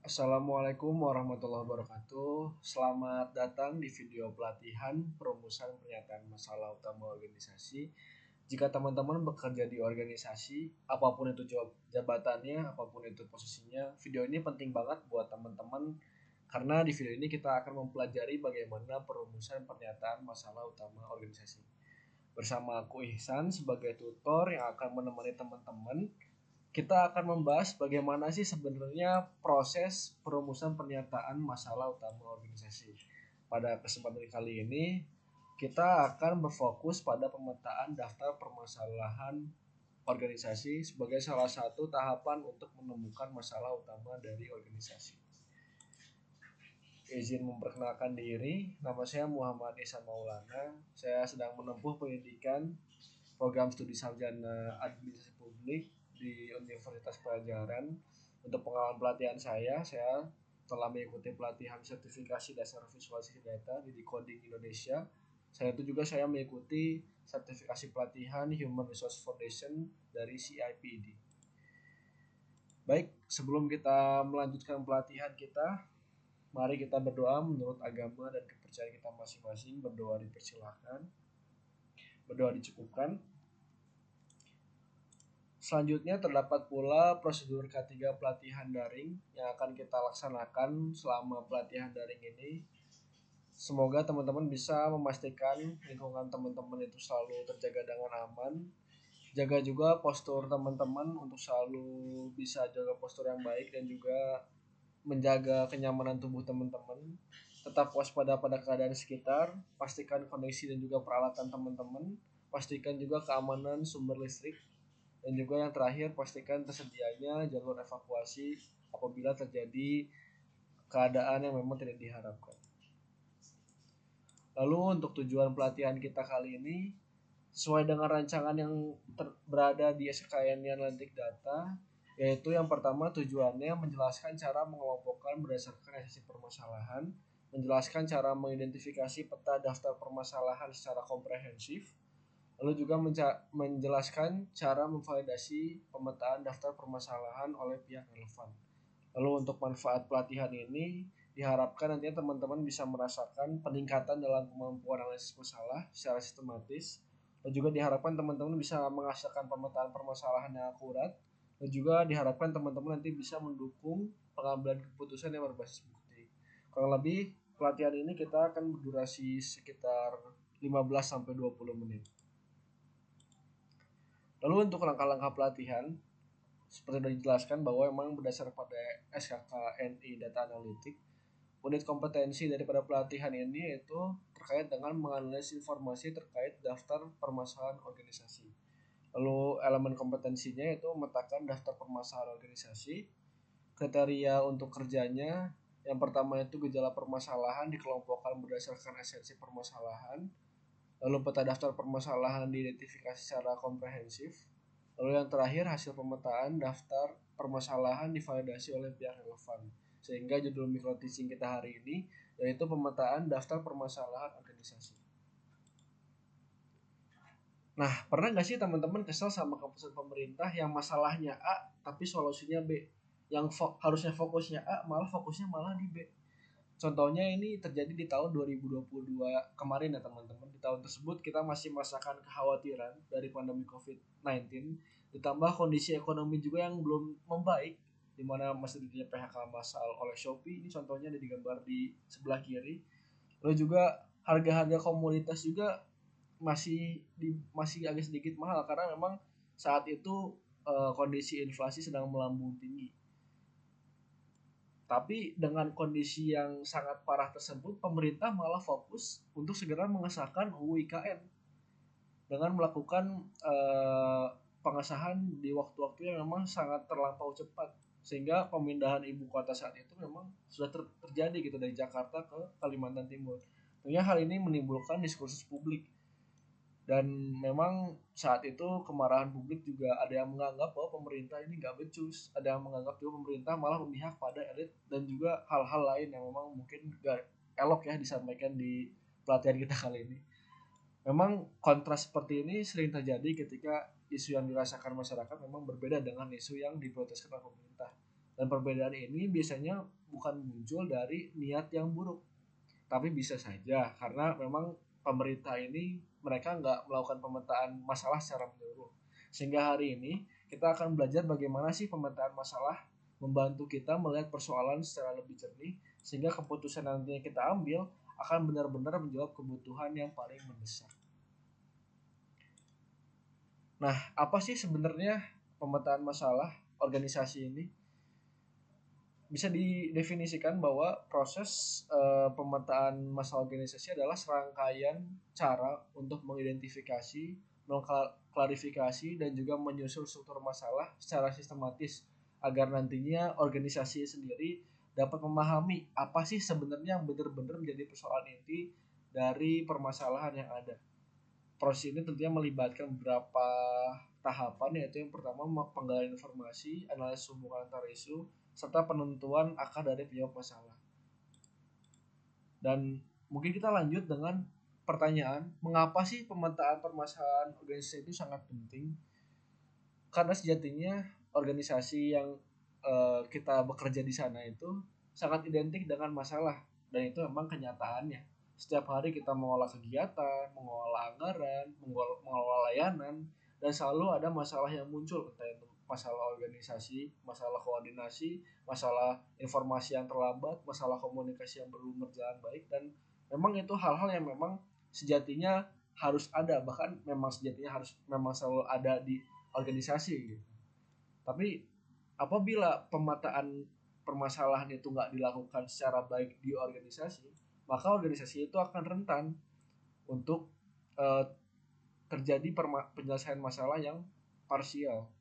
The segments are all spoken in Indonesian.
Assalamualaikum warahmatullahi wabarakatuh. Selamat datang di video pelatihan perumusan pernyataan masalah utama organisasi. Jika teman-teman bekerja di organisasi, apapun itu jabatannya, apapun itu posisinya, video ini penting banget buat teman-teman karena di video ini kita akan mempelajari bagaimana perumusan pernyataan masalah utama organisasi. Bersama aku Ihsan sebagai tutor yang akan menemani teman-teman, kita akan membahas bagaimana sih sebenarnya proses perumusan pernyataan masalah utama organisasi. Pada kesempatan kali ini, kita akan berfokus pada pemetaan daftar permasalahan organisasi sebagai salah satu tahapan untuk menemukan masalah utama dari organisasi. Izin memperkenalkan diri, nama saya Muhammad Ihsan Maulana. Saya sedang menempuh pendidikan program studi sarjana administrasi publik di Universitas Pelajaran. Untuk pengalaman pelatihan saya telah mengikuti pelatihan sertifikasi dasar visualisasi data di Decoding Indonesia. Saya mengikuti sertifikasi pelatihan Human Resource Foundation dari CIPD. Baik, sebelum kita melanjutkan pelatihan kita, mari kita berdoa menurut agama dan kepercayaan kita masing-masing. Berdoa dipersilahkan, berdoa dicukupkan. Selanjutnya terdapat pula prosedur K3 pelatihan daring yang akan kita laksanakan selama pelatihan daring ini. Semoga teman-teman bisa memastikan lingkungan teman-teman itu selalu terjaga dengan aman. Jaga juga postur teman-teman untuk selalu bisa jaga postur yang baik dan juga menjaga kenyamanan tubuh teman-teman. Tetap waspada pada keadaan sekitar, pastikan kondisi dan juga peralatan teman-teman, pastikan juga keamanan sumber listrik. Dan juga yang terakhir, pastikan tersedianya jalur evakuasi apabila terjadi keadaan yang memang tidak diharapkan. Lalu untuk tujuan pelatihan kita kali ini, sesuai dengan rancangan yang berada di SKN Analitik Data, yaitu yang pertama tujuannya menjelaskan cara mengelompokkan berdasarkan esensi permasalahan, menjelaskan cara mengidentifikasi peta daftar permasalahan secara komprehensif, lalu juga menjelaskan cara memvalidasi pemetaan daftar permasalahan oleh pihak relevan. Lalu untuk manfaat pelatihan ini diharapkan nantinya teman-teman bisa merasakan peningkatan dalam kemampuan analisis masalah secara sistematis, dan juga diharapkan teman-teman bisa menghasilkan pemetaan permasalahan yang akurat, dan juga diharapkan teman-teman nanti bisa mendukung pengambilan keputusan yang berbasis bukti. Kurang lebih pelatihan ini kita akan berdurasi sekitar 15-20 menit. Lalu untuk langkah-langkah pelatihan, seperti sudah dijelaskan bahwa memang berdasar pada SKKNI Data Analitik, unit kompetensi daripada pelatihan ini yaitu terkait dengan menganalisis informasi terkait daftar permasalahan organisasi. Lalu elemen kompetensinya yaitu memetakan daftar permasalahan organisasi, kriteria untuk kerjanya. Yang pertama itu gejala permasalahan dikelompokkan berdasarkan esensi permasalahan. Lalu peta daftar permasalahan diidentifikasi secara komprehensif. Lalu yang terakhir, hasil pemetaan daftar permasalahan divalidasi oleh pihak relevan. Sehingga judul mikro teaching kita hari ini yaitu pemetaan daftar permasalahan organisasi. Nah, pernah nggak sih teman-teman kesel sama keputusan pemerintah yang masalahnya A tapi solusinya B? Yang harusnya fokusnya A malah fokusnya malah di B. Contohnya ini terjadi di tahun 2022 kemarin ya teman-teman. Di tahun tersebut kita masih merasakan kekhawatiran dari pandemi COVID-19, ditambah kondisi ekonomi juga yang belum membaik, di mana masih terjadi PHK massal oleh Shopee. Ini contohnya ada digambar di sebelah kiri. Lalu juga harga-harga komoditas juga masih agak sedikit mahal karena memang saat itu kondisi inflasi sedang melambung tinggi. Tapi dengan kondisi yang sangat parah tersebut, pemerintah malah fokus untuk segera mengesahkan UU IKN dengan melakukan pengesahan di waktu-waktu yang memang sangat terlampau cepat, sehingga pemindahan ibu kota saat itu memang sudah terjadi gitu dari Jakarta ke Kalimantan Timur. Tentunya hal ini menimbulkan diskursus publik. Dan memang saat itu kemarahan publik juga ada yang menganggap bahwa pemerintah ini nggak becus, ada yang menganggap juga pemerintah malah memihak pada elit dan juga hal-hal lain yang memang mungkin gak elok ya disampaikan di pelatihan kita kali ini. Memang kontras seperti ini sering terjadi ketika isu yang dirasakan masyarakat memang berbeda dengan isu yang diproteskan oleh pemerintah. Dan perbedaan ini biasanya bukan muncul dari niat yang buruk, tapi bisa saja karena memang pemerintah ini mereka nggak melakukan pemetaan masalah secara menyeluruh. Sehingga hari ini kita akan belajar bagaimana sih pemetaan masalah membantu kita melihat persoalan secara lebih jernih, sehingga keputusan nantinya kita ambil akan benar-benar menjawab kebutuhan yang paling mendesak. Nah, apa sih sebenarnya pemetaan masalah organisasi ini? Bisa didefinisikan bahwa proses pemetaan masalah organisasi adalah serangkaian cara untuk mengidentifikasi, mengklarifikasi, dan juga menyusun struktur masalah secara sistematis agar nantinya organisasi sendiri dapat memahami apa sih sebenarnya yang benar-benar menjadi persoalan inti dari permasalahan yang ada. Proses ini tentunya melibatkan beberapa tahapan, yaitu yang pertama penggalian informasi, analisis hubungan antar isu, serta penentuan akar dari penyebab masalah. Dan mungkin kita lanjut dengan pertanyaan, mengapa sih pemetaan permasalahan organisasi itu sangat penting? Karena sejatinya organisasi yang kita bekerja di sana itu sangat identik dengan masalah, dan itu memang kenyataannya. Setiap hari kita mengolah kegiatan, mengolah anggaran, mengelola layanan, dan selalu ada masalah yang muncul, entah itu masalah organisasi, masalah koordinasi, masalah informasi yang terlambat, masalah komunikasi yang belum berjalan baik, dan memang itu hal-hal yang memang sejatinya harus ada, bahkan memang sejatinya harus memang selalu ada di organisasi gitu. Tapi apabila pemetaan permasalahan itu nggak dilakukan secara baik di organisasi, maka organisasi itu akan rentan untuk eh, terjadi penyelesaian masalah yang parsial.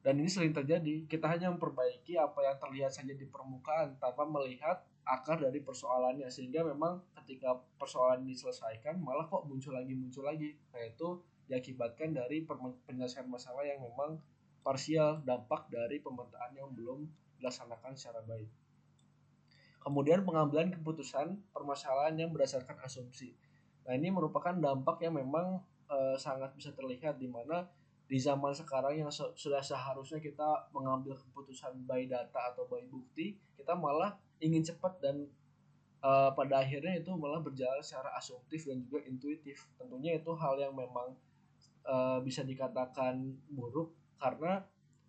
Dan ini sering terjadi, kita hanya memperbaiki apa yang terlihat saja di permukaan tanpa melihat akar dari persoalannya, sehingga memang ketika persoalan diselesaikan malah kok muncul lagi, yaitu diakibatkan dari penyelesaian masalah yang memang parsial, dampak dari pemetaan yang belum dilaksanakan secara baik. Kemudian pengambilan keputusan permasalahan yang berdasarkan asumsi. Nah, ini merupakan dampak yang memang sangat bisa terlihat, di mana di zaman sekarang yang sudah seharusnya kita mengambil keputusan by data atau by bukti, kita malah ingin cepat dan pada akhirnya itu malah berjalan secara asumtif dan juga intuitif. Tentunya itu hal yang memang bisa dikatakan buruk, karena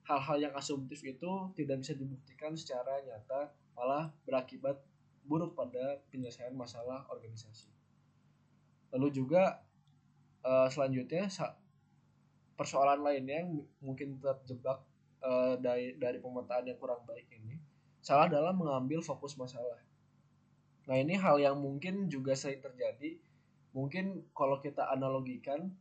hal-hal yang asumtif itu tidak bisa dibuktikan secara nyata, malah berakibat buruk pada penyelesaian masalah organisasi. Lalu juga selanjutnya persoalan lainnya yang mungkin terjebak dari pemetaan yang kurang baik ini, salah dalam mengambil fokus masalah. Nah, ini hal yang mungkin juga sering terjadi. Mungkin kalau kita analogikan,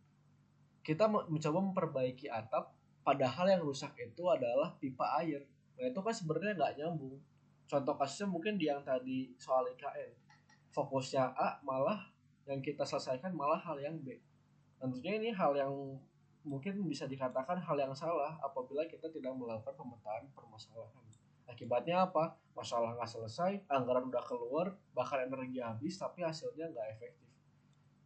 kita mencoba memperbaiki atap, padahal yang rusak itu adalah pipa air. Nah, itu kan sebenarnya nggak nyambung. Contoh kasusnya mungkin di yang tadi soal IKN. Fokusnya A, malah yang kita selesaikan malah hal yang B. Tentunya ini hal yang mungkin bisa dikatakan hal yang salah apabila kita tidak melakukan pemetaan permasalahan. Akibatnya apa? Masalah nggak selesai, anggaran udah keluar, bahkan energi habis, tapi hasilnya nggak efektif.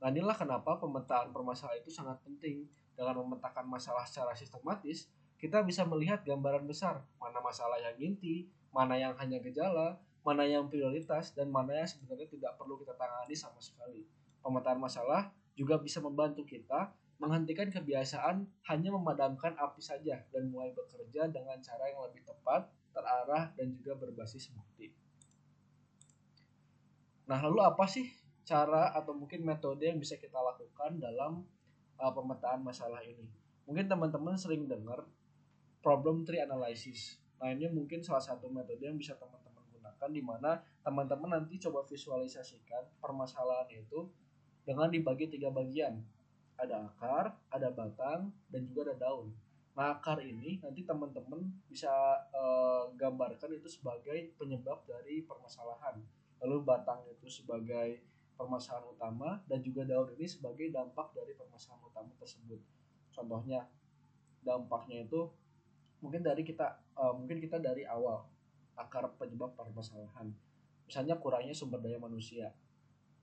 Nah, inilah kenapa pemetaan permasalahan itu sangat penting. Dengan memetakan masalah secara sistematis, kita bisa melihat gambaran besar, mana masalah yang inti, mana yang hanya gejala, mana yang prioritas, dan mana yang sebenarnya tidak perlu kita tangani sama sekali. Pemetaan masalah juga bisa membantu kita menghentikan kebiasaan hanya memadamkan api saja dan mulai bekerja dengan cara yang lebih tepat, terarah, dan juga berbasis bukti. Nah, lalu apa sih cara atau mungkin metode yang bisa kita lakukan dalam pemetaan masalah ini? Mungkin teman-teman sering dengar problem tree analysis. Nah, ini mungkin salah satu metode yang bisa teman-teman gunakan, di mana teman-teman nanti coba visualisasikan permasalahan itu dengan dibagi 3 bagian. Ada akar, ada batang, dan juga ada daun. Nah, akar ini nanti teman-teman bisa gambarkan itu sebagai penyebab dari permasalahan. Lalu batang itu sebagai permasalahan utama, dan juga daun ini sebagai dampak dari permasalahan utama tersebut. Contohnya, dampaknya itu mungkin kita dari awal akar penyebab permasalahan. Misalnya kurangnya sumber daya manusia,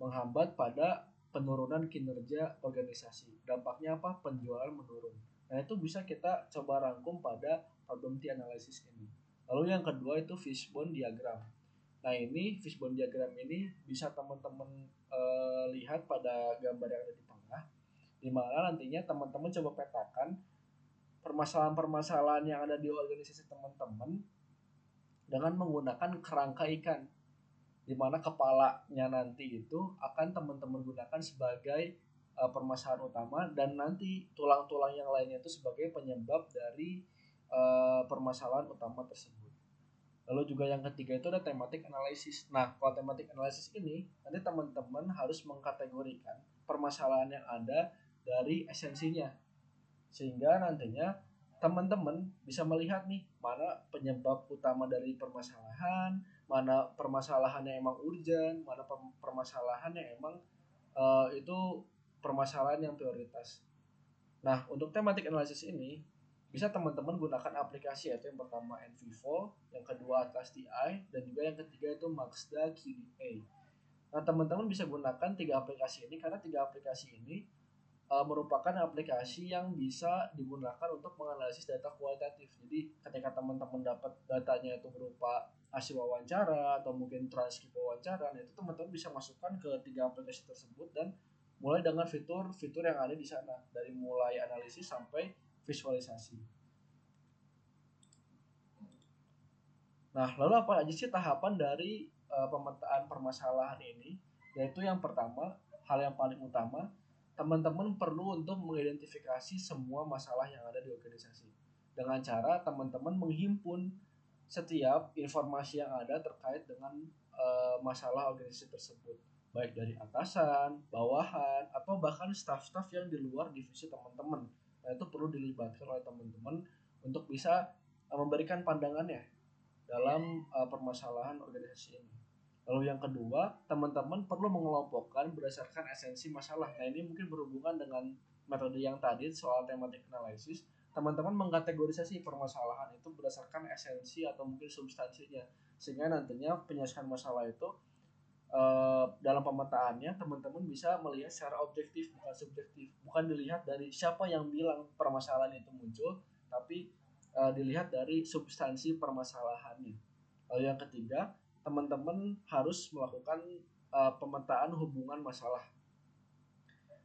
menghambat pada penurunan kinerja organisasi. Dampaknya apa? Penjualan menurun. Nah, itu bisa kita coba rangkum pada problem tree analysis ini. Lalu yang kedua itu fishbone diagram. Nah, ini fishbone diagram ini bisa teman-teman lihat pada gambar yang ada di tengah, di mana nantinya teman-teman coba petakan permasalahan-permasalahan yang ada di organisasi teman-teman dengan menggunakan kerangka ikan, di mana kepalanya nanti itu akan teman-teman gunakan sebagai permasalahan utama, dan nanti tulang-tulang yang lainnya itu sebagai penyebab dari permasalahan utama tersebut. Lalu juga yang ketiga itu ada thematic analysis. Nah, kalau thematic analysis ini nanti teman-teman harus mengkategorikan permasalahan yang ada dari esensinya, sehingga nantinya teman-teman bisa melihat nih mana penyebab utama dari permasalahan, mana permasalahan yang emang urgent, mana permasalahan yang emang itu permasalahan yang prioritas. Nah, untuk thematic analysis ini bisa teman-teman gunakan aplikasi, yaitu yang pertama NVivo, yang kedua Atlas TI, dan juga yang ketiga itu Maxda QDA. Nah, teman-teman bisa gunakan tiga aplikasi ini karena tiga aplikasi ini merupakan aplikasi yang bisa digunakan untuk menganalisis data kualitatif. Jadi ketika teman-teman dapat datanya itu berupa hasil wawancara atau mungkin transkrip wawancara, nah itu teman-teman bisa masukkan ke tiga aplikasi tersebut dan mulai dengan fitur-fitur yang ada di sana, dari mulai analisis sampai visualisasi. Nah, lalu apa aja sih tahapan dari pemetaan permasalahan ini? Yaitu yang pertama, hal yang paling utama, teman-teman perlu untuk mengidentifikasi semua masalah yang ada di organisasi. Dengan cara teman-teman menghimpun setiap informasi yang ada terkait dengan masalah organisasi tersebut, baik dari atasan, bawahan, atau bahkan staff-staff yang di luar divisi teman-teman. Nah, itu perlu dilibatkan oleh teman-teman untuk bisa memberikan pandangannya dalam permasalahan organisasi ini. Lalu yang kedua, teman-teman perlu mengelompokkan berdasarkan esensi masalah. Nah, ini mungkin berhubungan dengan metode yang tadi soal thematic analysis. Teman-teman mengkategorisasi permasalahan itu berdasarkan esensi atau mungkin substansinya, sehingga nantinya penyelesaian masalah itu dalam pemetaannya teman-teman bisa melihat secara objektif bukan subjektif, bukan dilihat dari siapa yang bilang permasalahan itu muncul, tapi dilihat dari substansi permasalahannya. Lalu yang ketiga, teman-teman harus melakukan pemetaan hubungan masalah.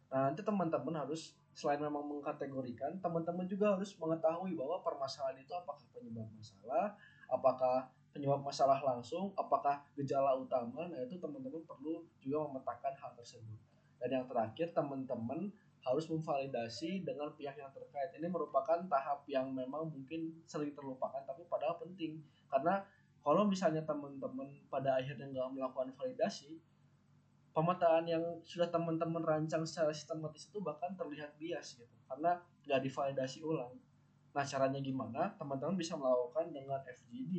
Nah, nanti teman-teman harus selain memang mengkategorikan, teman-teman juga harus mengetahui bahwa permasalahan itu apakah penyebab masalah, apakah penyebab masalah langsung, apakah gejala utama. Nah, itu teman-teman perlu juga memetakan hal tersebut. Dan yang terakhir, teman-teman harus memvalidasi dengan pihak yang terkait. Ini merupakan tahap yang memang mungkin sering terlupakan, tapi padahal penting. Karena kalau misalnya teman-teman pada akhirnya nggak melakukan validasi, pemetaan yang sudah teman-teman rancang secara sistematis itu bahkan terlihat bias gitu, karena nggak divalidasi ulang. Nah, caranya gimana? Teman-teman bisa melakukan dengan FGD,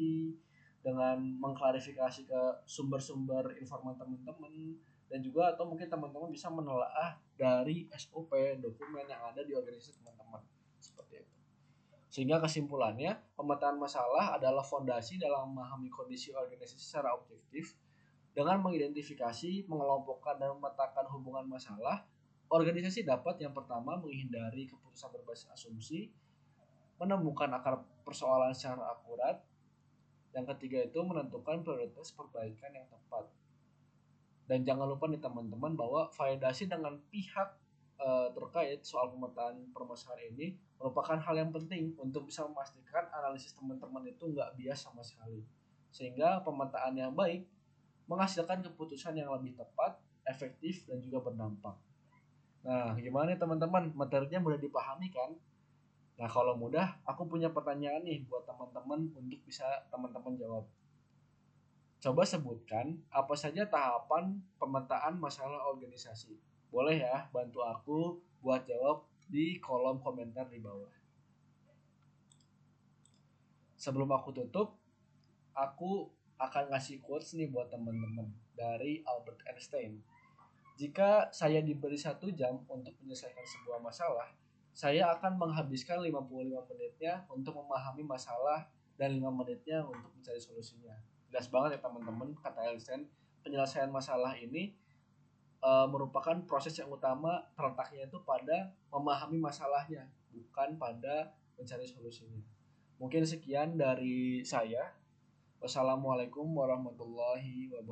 dengan mengklarifikasi ke sumber-sumber informan teman-teman, dan juga atau mungkin teman-teman bisa menelaah dari SOP dokumen yang ada di organisasi teman-teman, seperti itu. Sehingga kesimpulannya, pemetaan masalah adalah fondasi dalam memahami kondisi organisasi secara objektif. Dengan mengidentifikasi, mengelompokkan, dan memetakan hubungan masalah, organisasi dapat yang pertama menghindari keputusan berbasis asumsi, menemukan akar persoalan secara akurat, yang ketiga itu menentukan prioritas perbaikan yang tepat. Dan jangan lupa nih teman-teman bahwa validasi dengan pihak terkait soal pemetaan permasalahan ini merupakan hal yang penting untuk bisa memastikan analisis teman-teman itu nggak bias sama sekali, sehingga pemetaan yang baik menghasilkan keputusan yang lebih tepat, efektif, dan juga berdampak. Nah, gimana nih teman-teman? Materinya mudah dipahami kan? Nah, kalau mudah, aku punya pertanyaan nih buat teman-teman untuk bisa teman-teman jawab. Coba sebutkan apa saja tahapan pemetaan masalah organisasi. Boleh ya, bantu aku buat jawab di kolom komentar di bawah. Sebelum aku tutup, aku akan ngasih quotes nih buat teman-teman dari Albert Einstein. Jika saya diberi 1 jam untuk menyelesaikan sebuah masalah, saya akan menghabiskan 55 menitnya untuk memahami masalah dan 5 menitnya untuk mencari solusinya. Jelas banget ya teman-teman, kata Einstein, penyelesaian masalah ini merupakan proses yang utama, terletaknya itu pada memahami masalahnya, bukan pada mencari solusinya. Mungkin sekian dari saya. Wassalamualaikum warahmatullahi wabarakatuh.